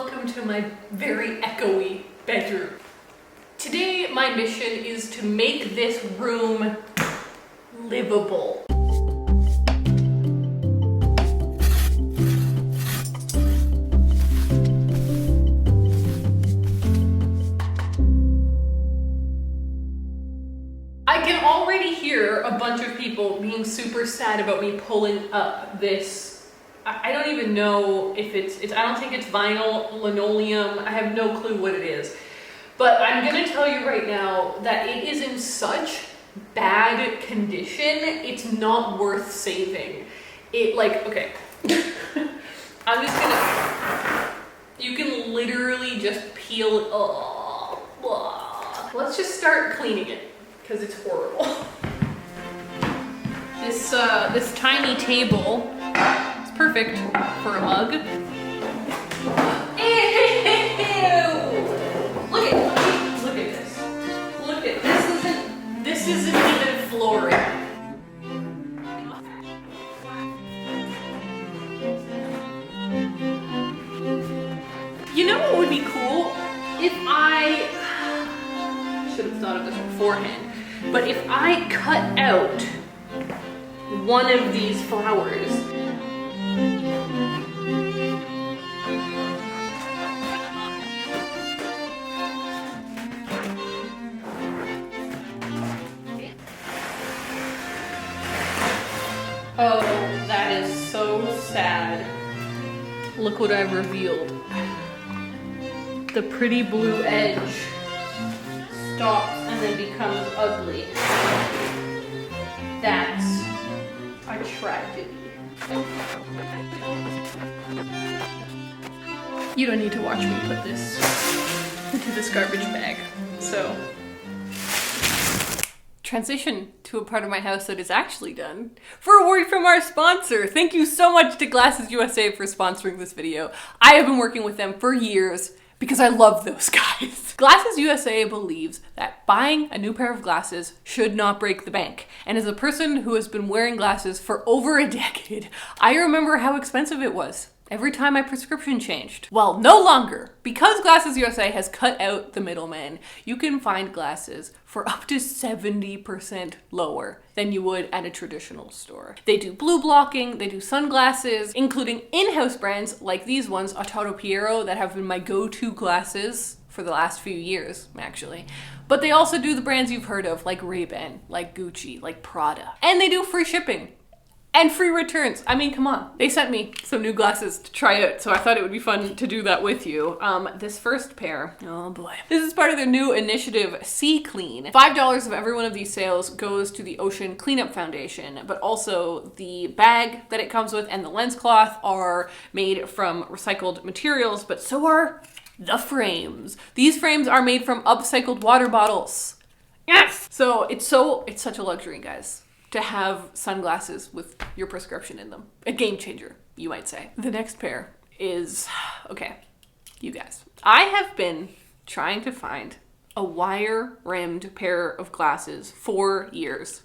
welcome to my very echoey bedroom. Today my mission is to make this room livable. I can already hear a bunch of people being super sad about me pulling up this. I don't even know if it's I don't think it's vinyl, linoleum. I have no clue what it is. But I'm gonna tell you right now that it is in such bad condition, it's not worth saving. Okay. I'm just gonna, you can literally just peel it. Oh, blah. Let's just start cleaning it, because it's horrible. This tiny table is perfect for a mug. Ew! Look at this. Look at this isn't even flooring. You know what would be cool? If I should have thought of this beforehand, but if I cut out one of these flowers. Oh, that is so sad. Look what I've revealed. The pretty blue edge stops and then becomes ugly. That's a tragedy. You don't need to watch me put this into this garbage bag. So, transition to a part of my house that is actually done. For a word from our sponsor, thank you so much to Glasses USA for sponsoring this video. I have been working with them for years because I love those guys. Glasses USA believes that buying a new pair of glasses should not break the bank. And as a person who has been wearing glasses for over a decade, I remember how expensive it was every time my prescription changed. Well, no longer. Because Glasses USA has cut out the middleman, you can find glasses for up to 70% lower than you would at a traditional store. They do blue blocking, they do sunglasses, including in-house brands like these ones, Otato Piero, that have been my go-to glasses for the last few years, actually. But they also do the brands you've heard of, like Ray-Ban, like Gucci, like Prada. And they do free shipping. And free returns. I mean, come on. They sent me some new glasses to try out, so I thought it would be fun to do that with you. This first pair, oh boy. This is part of their new initiative, Sea Clean. $5 of every one of these sales goes to the Ocean Cleanup Foundation, but also the bag that it comes with and the lens cloth are made from recycled materials, but so are the frames. These frames are made from upcycled water bottles. Yes! So it's such a luxury, guys, to have sunglasses with your prescription in them. A game changer, you might say. The next pair is, okay, you guys. I have been trying to find a wire-rimmed pair of glasses for years,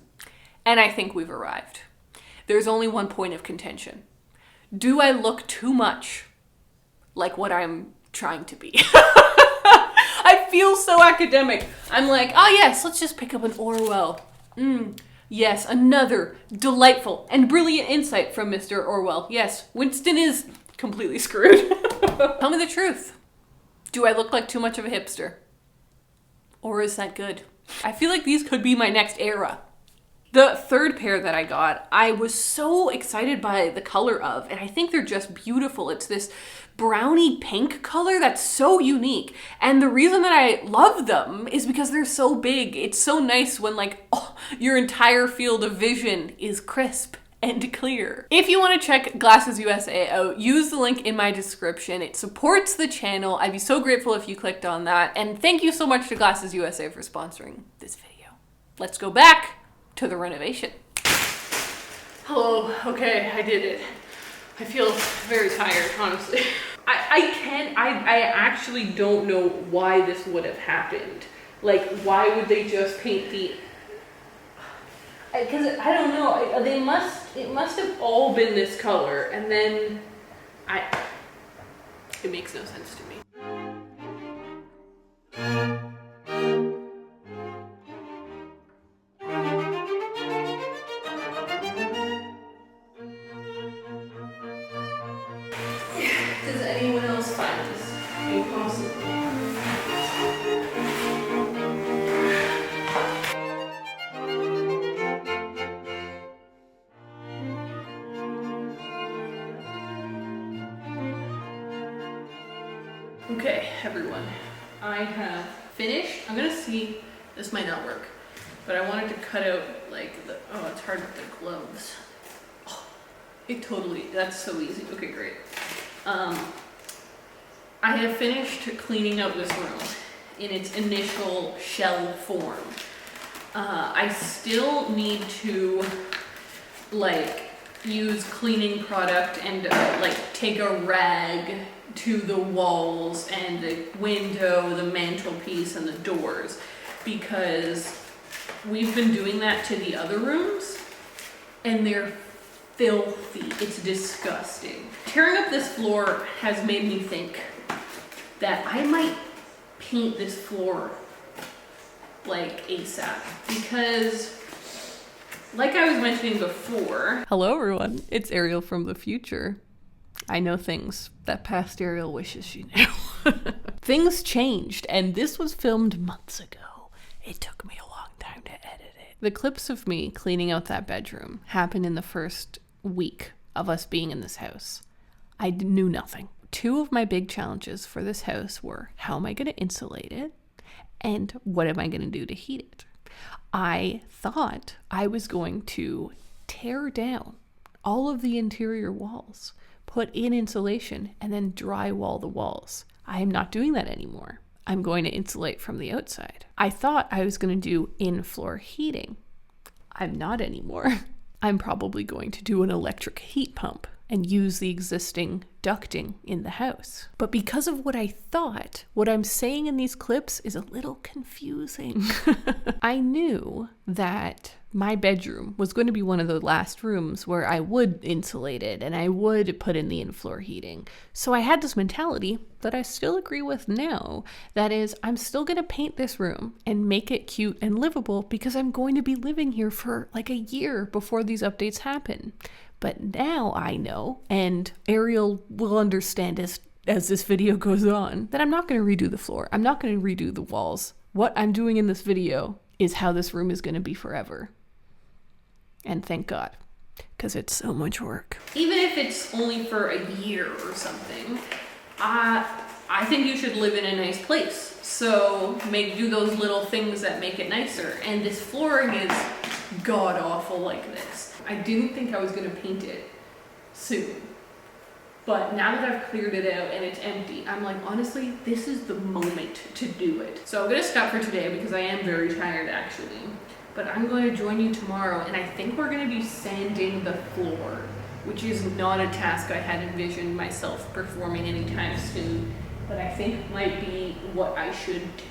and I think we've arrived. There's only one point of contention. Do I look too much like what I'm trying to be? I feel so academic. I'm like, oh yes, let's just pick up an Orwell. Yes, another delightful and brilliant insight from Mr. Orwell. Yes, Winston is completely screwed. Tell me the truth. Do I look like too much of a hipster? Or is that good? I feel like these could be my next era. The third pair that I got, I was so excited by the color of, and I think they're just beautiful. It's this brownie pink color that's so unique. And the reason that I love them is because they're so big. It's so nice when your entire field of vision is crisp and clear. If you want to check Glasses USA out, use the link in my description. It supports the channel. I'd be so grateful if you clicked on that. And thank you so much to Glasses USA for sponsoring this video. Let's go back to the renovation. Hello, okay, I did it. I feel very tired, honestly. I actually don't know why this would have happened. Like, why would they just paint the, because I don't know, it must have all been this color, and then It makes no sense to me. Does anyone else find this impossible? Okay, everyone, I have finished. I'm gonna see, this might not work, but I wanted to cut out like the, oh, it's hard with the gloves. Oh, it totally, that's so easy. Okay, great. I have finished cleaning out this room in its initial shell form. I still need to like use cleaning product and like take a rag to the walls and the window, the mantelpiece, and the doors, because we've been doing that to the other rooms and they're filthy. It's disgusting. Tearing up this floor has made me think that I might paint this floor like ASAP, because like I was mentioning before. Hello everyone, it's Ariel from the future. I know things that past Ariel wishes she knew. Things changed, and this was filmed months ago. It took me a long time to edit it. The clips of me cleaning out that bedroom happened in the first week of us being in this house. I knew nothing. Two of my big challenges for this house were, how am I going to insulate it? And what am I going to do to heat it? I thought I was going to tear down all of the interior walls, put in insulation, and then drywall the walls. I am not doing that anymore. I'm going to insulate from the outside. I thought I was going to do in-floor heating. I'm not anymore. I'm probably going to do an electric heat pump and use the existing ducting in the house. But because of what I thought, what I'm saying in these clips is a little confusing. I knew that my bedroom was going to be one of the last rooms where I would insulate it and I would put in the in-floor heating. So I had this mentality that I still agree with now. That is, I'm still going to paint this room and make it cute and livable because I'm going to be living here for like a year before these updates happen. But now I know, and Ariel will understand as this video goes on, that I'm not going to redo the floor. I'm not going to redo the walls. What I'm doing in this video is how this room is going to be forever. And thank God, because it's so much work. Even if it's only for a year or something, I think you should live in a nice place. So do those little things that make it nicer. And this flooring is god awful like this. I didn't think I was going to paint it soon. But now that I've cleared it out and it's empty, I'm like, honestly, this is the moment to do it. So I'm going to stop for today because I am very tired actually. But I'm going to join you tomorrow, and I think we're going to be sanding the floor, which is not a task I had envisioned myself performing anytime soon, but I think might be what I should do.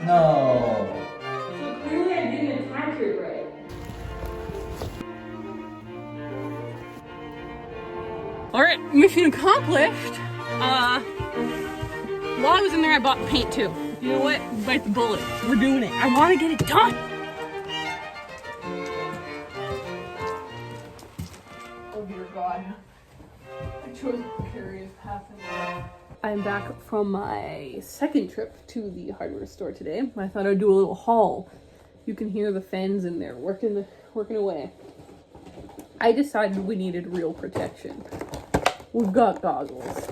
No. So clearly I didn't attach it right. Alright, mission accomplished. While I was in there I bought paint too. You know what? Bite the bullet. We're doing it. I want to get it done. Oh dear God. I chose a precarious path in life. I'm back from my second trip to the hardware store today. I thought I'd do a little haul. You can hear the fans in there working away. I decided we needed real protection. We've got goggles.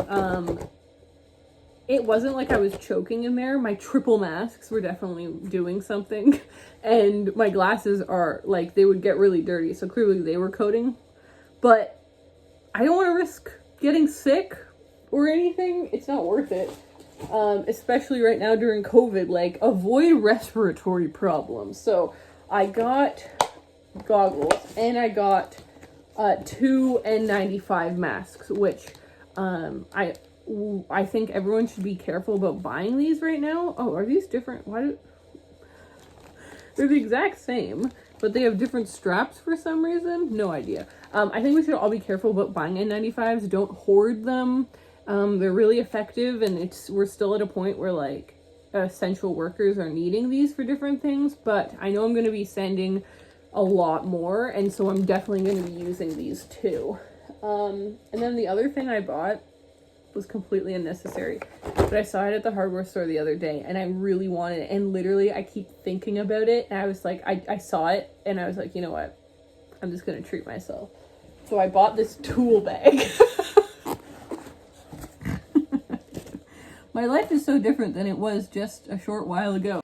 It wasn't like I was choking in there. My triple masks were definitely doing something. And my glasses are like, they would get really dirty. So clearly they were coating. But I don't want to risk getting sick or anything. It's not worth it. Especially right now during COVID, like, avoid respiratory problems. So I got goggles and I got 2 N95 masks, which I think everyone should be careful about buying these right now. Oh, are these different? They're the exact same, but they have different straps for some reason. No idea. I think we should all be careful about buying N95s. Don't hoard them. They're really effective, and we're still at a point where, like, essential workers are needing these for different things, but I know I'm going to be sending a lot more, and so I'm definitely going to be using these too. And then the other thing I bought was completely unnecessary, but I saw it at the hardware store the other day, and I really wanted it, and literally I keep thinking about it, and I was like, I saw it, and I was like, you know what, I'm just going to treat myself. So I bought this tool bag. My life is so different than it was just a short while ago.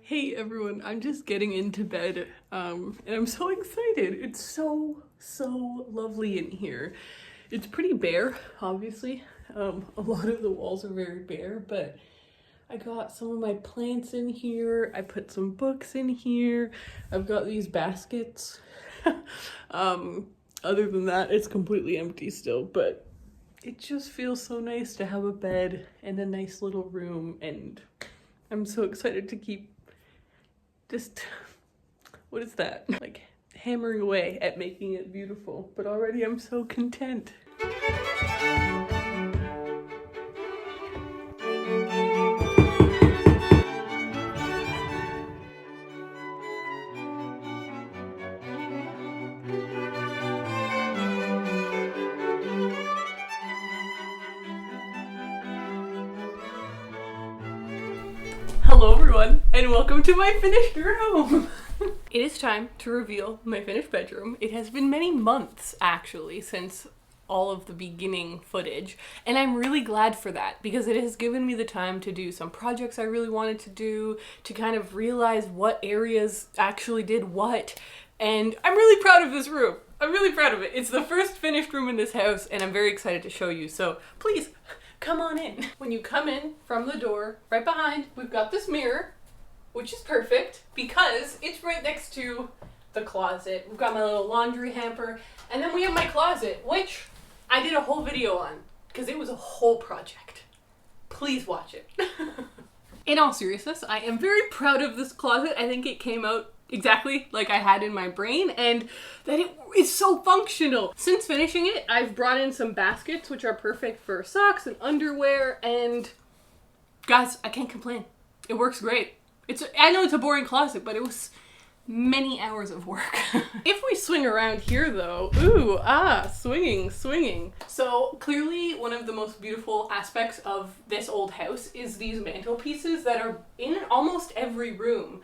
Hey everyone, I'm just getting into bed, and I'm so excited. It's so lovely in here. It's pretty bare, obviously. A lot of the walls are very bare, but I got some of my plants in here. I put some books in here. I've got these baskets. Other than that, it's completely empty still, but it just feels so nice to have a bed and a nice little room, and I'm so excited to keep just, what is that? Like, hammering away at making it beautiful, but already I'm so content. Hello everyone, and welcome to my finished room! It is time to reveal my finished bedroom. It has been many months, actually, since all of the beginning footage, and I'm really glad for that, because it has given me the time to do some projects I really wanted to do, to kind of realize what areas actually did what, and I'm really proud of this room. I'm really proud of it. It's the first finished room in this house, and I'm very excited to show you, so please, come on in. When you come in from the door, right behind, we've got this mirror, which is perfect because it's right next to the closet. We've got my little laundry hamper, and then we have my closet, which I did a whole video on because it was a whole project. Please watch it. In all seriousness, I am very proud of this closet. I think it came out exactly like I had in my brain, and that it is so functional. Since finishing it, I've brought in some baskets, which are perfect for socks and underwear, and guys, I can't complain. It works great. I know it's a boring closet, but it was many hours of work. If we swing around here though, swinging. So clearly one of the most beautiful aspects of this old house is these mantelpieces that are in almost every room.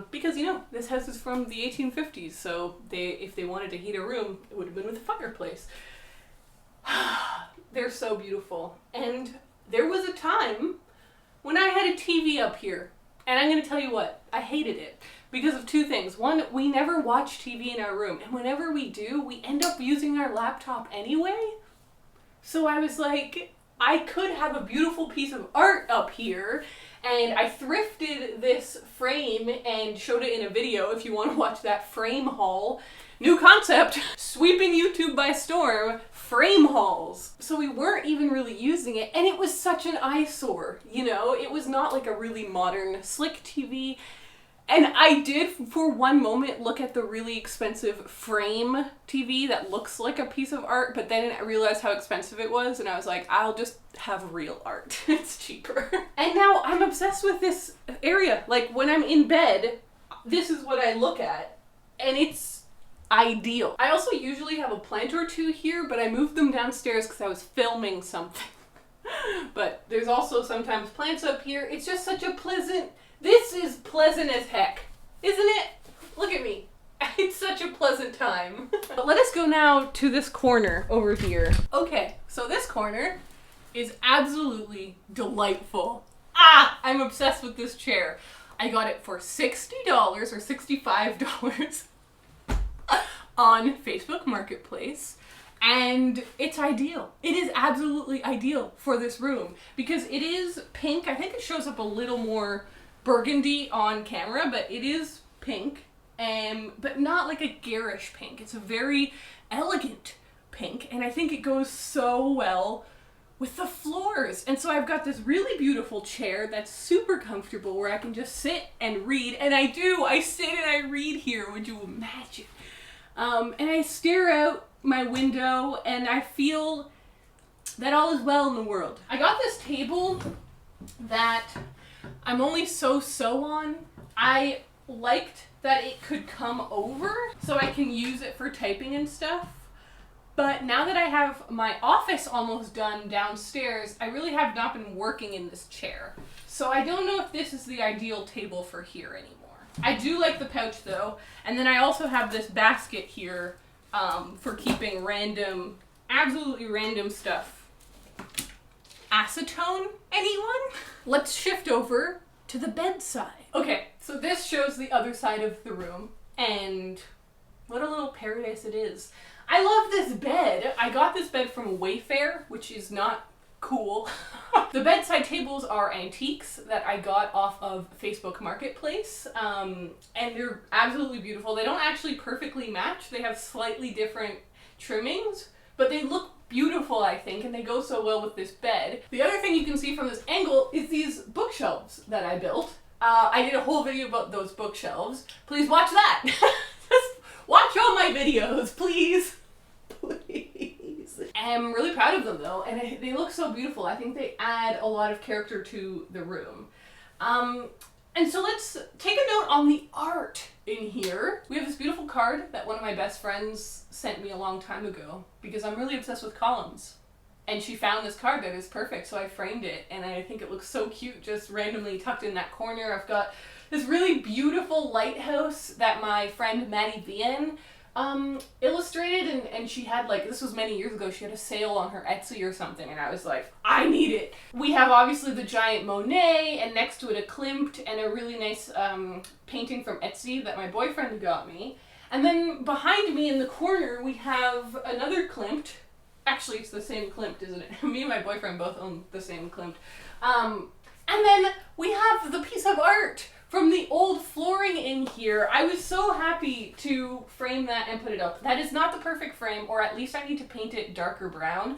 Because, you know, this house is from the 1850s, so if they wanted to heat a room, it would have been with a fireplace. They're so beautiful. And there was a time when I had a TV up here, and I'm going to tell you what, I hated it because of two things. One, we never watch TV in our room, and whenever we do, we end up using our laptop anyway. So I was like, I could have a beautiful piece of art up here, and I thrifted this frame and showed it in a video if you want to watch that frame haul. New concept, sweeping YouTube by storm, frame hauls. So we weren't even really using it, and it was such an eyesore, you know? It was not like a really modern, slick TV. And I did, for one moment, look at the really expensive frame TV that looks like a piece of art, but then I realized how expensive it was, and I was like, I'll just have real art. It's cheaper. And now I'm obsessed with this area. Like, when I'm in bed, this is what I look at, and it's ideal. I also usually have a plant or two here, but I moved them downstairs because I was filming something. But there's also sometimes plants up here. It's just such a pleasant... This is pleasant as heck, isn't it? Look at me. It's such a pleasant time. But let us go now to this corner over here. Okay, so this corner is absolutely delightful. I'm obsessed with this chair. I got it for $60 or $65 on Facebook Marketplace. And it's ideal. It is absolutely ideal for this room because it is pink. I think it shows up a little more burgundy on camera, but it is pink, but not like a garish pink. It's a very elegant pink, and I think it goes so well with the floors. And so I've got this really beautiful chair that's super comfortable where I can just sit and read, and I sit and I read here, would you imagine? And I stare out my window and I feel that all is well in the world. I got this table that I'm only so on. I liked that it could come over so I can use it for typing and stuff. But now that I have my office almost done downstairs, I really have not been working in this chair. So I don't know if this is the ideal table for here anymore. I do like the pouch though. And then I also have this basket here for keeping absolutely random stuff. Acetone, anyone? Let's shift over to the bedside. Okay, so this shows the other side of the room, and what a little paradise it is. I love this bed. I got this bed from Wayfair, which is not cool. The bedside tables are antiques that I got off of Facebook Marketplace, and they're absolutely beautiful. They don't actually perfectly match. They have slightly different trimmings, but they look beautiful, I think, and they go so well with this bed. The other thing you can see from this angle is these bookshelves that I built. I did a whole video about those bookshelves. Please watch that. Just watch all my videos, please. Please. I'm really proud of them though, and they look so beautiful. I think they add a lot of character to the room. And so let's take a note on the art in here. We have this beautiful card that one of my best friends sent me a long time ago because I'm really obsessed with columns. And she found this card that is perfect, so I framed it, and I think it looks so cute just randomly tucked in that corner. I've got this really beautiful lighthouse that my friend Maddie Vian illustrated, and she had, like, this was many years ago, she had a sale on her Etsy or something, and I was like, I need it. We have obviously the giant Monet, and next to it a Klimt, and a really nice painting from Etsy that my boyfriend got me. And then behind me in the corner we have another Klimt Actually, it's the same Klimt, isn't it? Me and my boyfriend both own the same Klimt. And then we have the piece of art from the old flooring in here. I was so happy to frame that and put it up. That is not the perfect frame, or at least I need to paint it darker brown.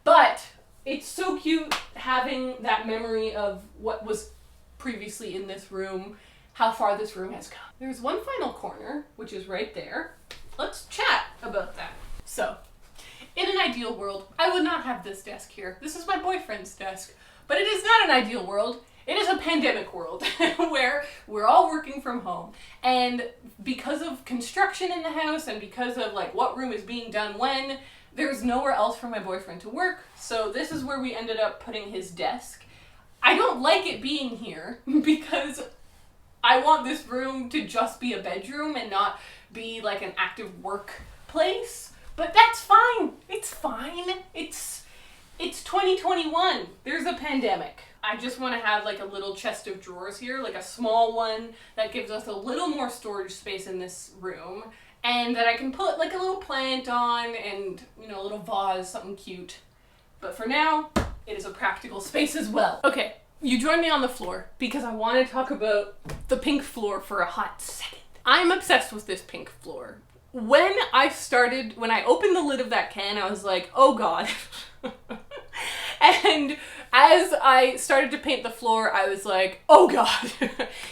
But it's so cute having that memory of what was previously in this room, how far this room has come. There's one final corner, which is right there. Let's chat about that. So, in an ideal world, I would not have this desk here. This is my boyfriend's desk. But it is not an ideal world. It is a pandemic world where we're all working from home. And because of construction in the house and because of like what room is being done when, there's nowhere else for my boyfriend to work. So this is where we ended up putting his desk. I don't like it being here because I want this room to just be a bedroom and not be like an active work place. But that's fine. It's fine. It's 2021. There's a pandemic. I just want to have like a little chest of drawers here, like a small one that gives us a little more storage space in this room, and that I can put like a little plant on and, you know, a little vase, something cute. But for now, it is a practical space as well. Okay, you join me on the floor because I want to talk about the pink floor for a hot second. I'm obsessed with this pink floor. When I opened the lid of that can, I was like, oh God. And as I started to paint the floor, I was like, oh God.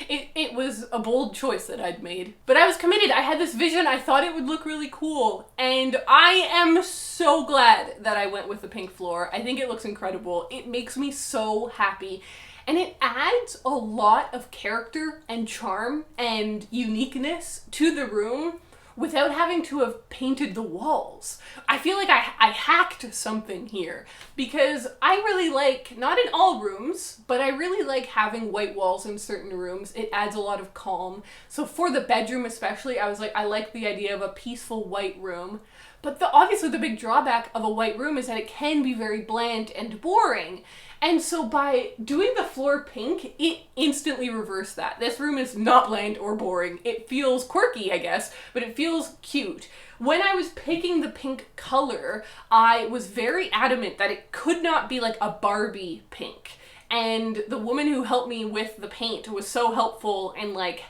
It was a bold choice that I'd made. But I was committed. I had this vision. I thought it would look really cool. And I am so glad that I went with the pink floor. I think it looks incredible. It makes me so happy. And it adds a lot of character and charm and uniqueness to the room without having to have painted the walls. I feel like I hacked something here because I really like, not in all rooms, but I really like having white walls in certain rooms. It adds a lot of calm. So for the bedroom especially, I was like, I like the idea of a peaceful white room. But obviously the big drawback of a white room is that it can be very bland and boring. And so by doing the floor pink, it instantly reversed that. This room is not bland or boring. It feels quirky, I guess, but it feels cute. When I was picking the pink color, I was very adamant that it could not be like a Barbie pink. And the woman who helped me with the paint was so helpful and like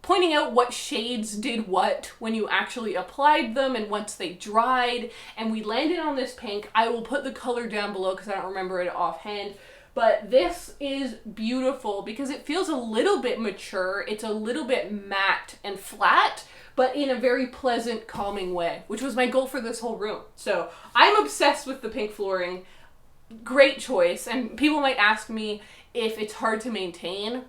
pointing out what shades did what when you actually applied them and once they dried, and we landed on this pink. I will put the color down below because I don't remember it offhand, but this is beautiful because it feels a little bit mature. It's a little bit matte and flat, but in a very pleasant, calming way, which was my goal for this whole room. So I'm obsessed with the pink flooring. Great choice. And people might ask me if it's hard to maintain.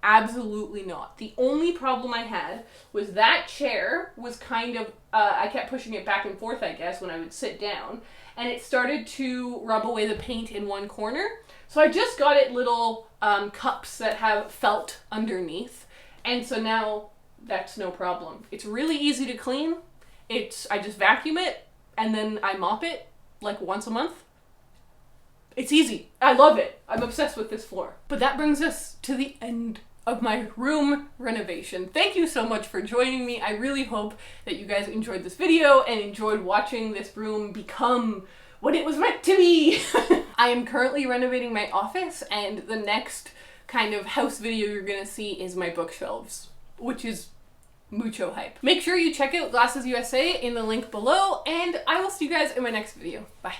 Absolutely not. The only problem I had was that chair was kind of, I kept pushing it back and forth, I guess, when I would sit down, and it started to rub away the paint in one corner. So I just got it little cups that have felt underneath, and so now that's no problem. It's really easy to clean. I just vacuum it, and then I mop it like once a month. It's easy. I love it. I'm obsessed with this floor. But that brings us to the end of my room renovation. Thank you so much for joining me. I really hope that you guys enjoyed this video and enjoyed watching this room become what it was meant to be. I am currently renovating my office, and the next kind of house video you're gonna see is my bookshelves, which is mucho hype. Make sure you check out Glasses USA in the link below, and I will see you guys in my next video. Bye.